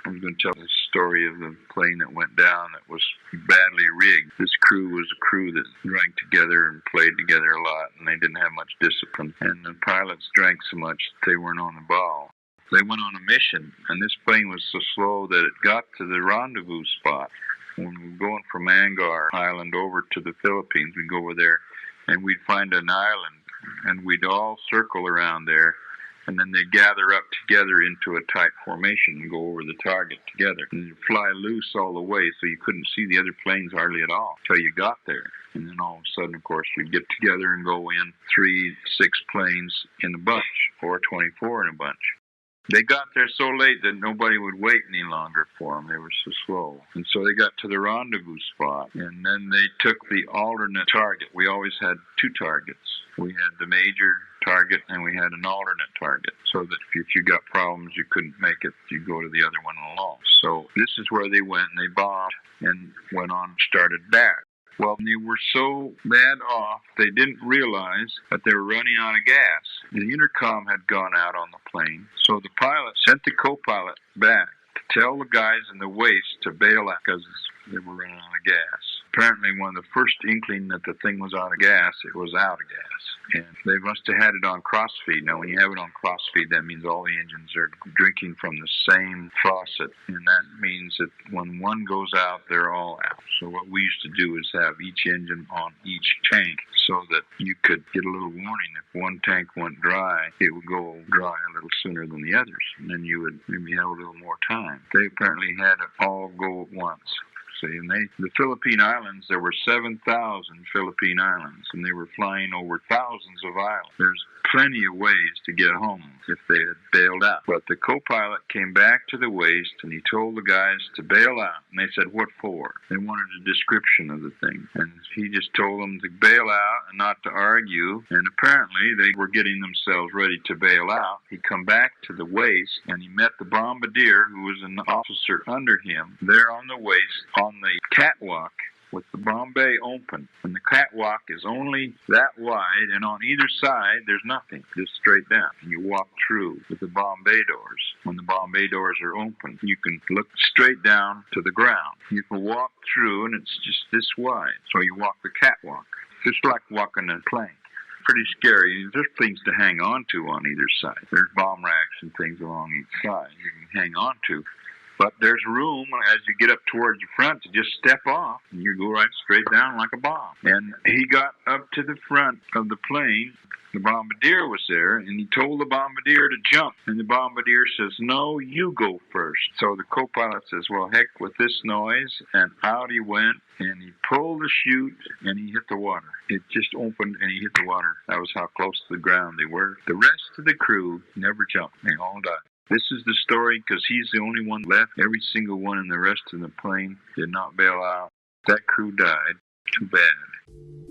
I'm going to tell the story of the plane that went down that was badly rigged. This crew was a crew that drank together and played together a lot, and they didn't have much discipline. And the pilots drank so much that they weren't on the ball. They went on a mission, and this plane was so slow that it got to the rendezvous spot. When we were going from Angar Island over to the Philippines, we'd go over there, and we'd find an island, and we'd all circle around there, and then they'd gather up together into a tight formation and go over the target together. And you'd fly loose all the way, so you couldn't see the other planes hardly at all until you got there. And then all of a sudden, of course, you'd get together and go in 3, 6 planes in a bunch, or 24 in a bunch. They got there so late that nobody would wait any longer for them. They were so slow. And so they got to the rendezvous spot, and then they took the alternate target. We always had 2 targets. We had the major target, and we had an alternate target, so that if you got problems, you couldn't make it, you go to the other one alone. So this is where they went, and they bombed and went on and started back. Well, they were so bad off, they didn't realize that they were running out of gas. The intercom had gone out on the plane, so the pilot sent the co-pilot back to tell the guys in the waist to bail out because they were running out of gas. Apparently, when the first inkling that the thing was out of gas, it was out of gas. And they must have had it on crossfeed. Now, when you have it on crossfeed, that means all the engines are drinking from the same faucet. And that means that when one goes out, they're all out. So what we used to do is have each engine on each tank so that you could get a little warning. If one tank went dry, it would go dry a little sooner than the others. And then you would maybe have a little more time. They apparently had it all go at once. See, and the Philippine Islands, there were 7,000 Philippine Islands, and they were flying over thousands of islands. There's plenty of ways to get home if they had bailed out. But the co-pilot came back to the waist, and he told the guys to bail out. And they said, what for? They wanted a description of the thing. And he just told them to bail out and not to argue. And apparently, they were getting themselves ready to bail out. He come back to the waist, and he met the bombardier, who was an officer under him, there on the waist, on the catwalk, with the Bombay open. And the catwalk is only that wide, and on either side, there's nothing, just straight down. And you walk through with the Bombay doors. When the Bombay doors are open, you can look straight down to the ground. You can walk through, and it's just this wide. So you walk the catwalk, just like walking a plane. Pretty scary. There's things to hang on to on either side. There's bomb racks and things along each side you can hang on to. But there's room as you get up towards the front to just step off, and you go right straight down like a bomb. And he got up to the front of the plane. The bombardier was there, and he told the bombardier to jump. And the bombardier says, no, you go first. So the co-pilot says, well, heck with this noise. And out he went, and he pulled the chute, and he hit the water. It just opened, and he hit the water. That was how close to the ground they were. The rest of the crew never jumped. They all died. This is the story because he's the only one left. Every single one in the rest of the plane did not bail out. That crew died. Too bad.